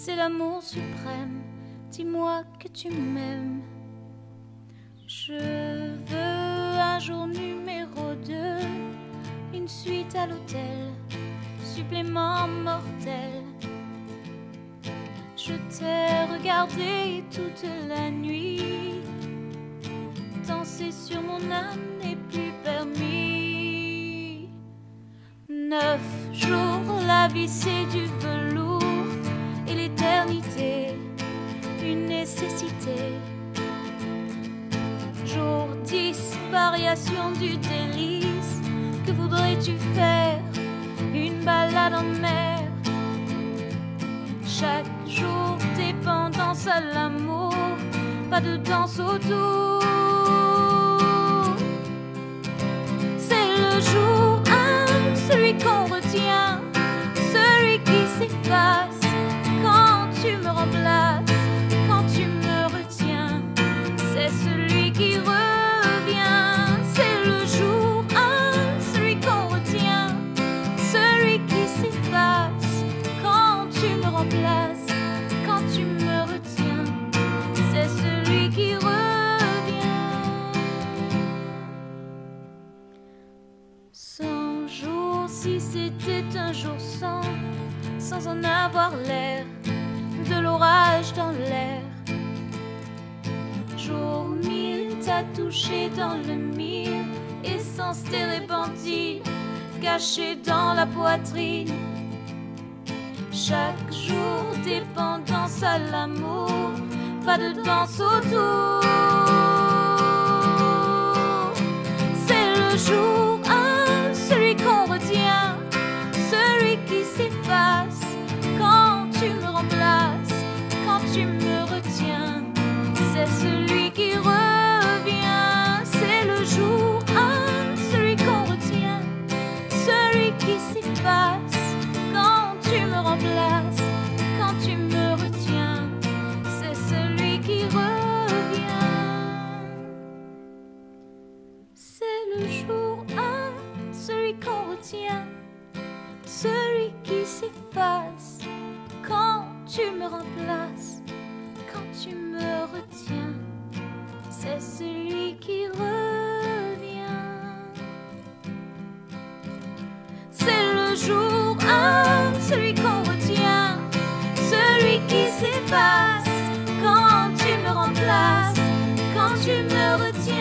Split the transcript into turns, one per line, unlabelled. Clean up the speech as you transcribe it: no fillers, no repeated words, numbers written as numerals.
c'est l'amour suprême. Dis-moi que tu m'aimes. Je veux un jour numéro 2, une suite à l'hôtel, supplément mortel. Je t'ai regardé toute la nuit, danser sur mon âme n'est plus permis. 9 jours, la vie c'est du velours, et l'éternité, une nécessité. Jour 10, variation du délice, que voudrais-tu faire? Une balade en mer. Chaque jour, dépendance à l'amour, pas de danse autour. C'est le jour 1, celui qu'on retient, celui qui s'efface quand tu me remplaces, quand tu me retiens. C'est celui qui revient. C'est le jour 1, celui qu'on retient, celui qui s'efface quand tu me remplaces, quand tu me retiens. C'est celui qui revient. 100 jours, si c'était un jour sans en avoir l'air, de l'orage dans l'air. Jour 1000, t'as touché dans le mille, essence térébenthine, cachée dans la poitrine. Chaque jour, dépendance à l'amour, pas de danse autour. C'est le jour 1, celui qu'on retient, celui qui s'efface quand tu me remplaces, quand tu me retiens. C'est celui qui revient. C'est le jour 1, celui qu'on retient, celui qui s'efface quand tu me remplaces, quand tu me retiens. C'est celui qui revient. C'est le jour 1, celui qu'on retient, celui qui s'efface quand tu me remplaces, quand tu me retiens. C'est celui qui revient. C'est le jour 1, celui qu'on retient, celui qui s'efface quand tu me remplaces, quand tu me retiens.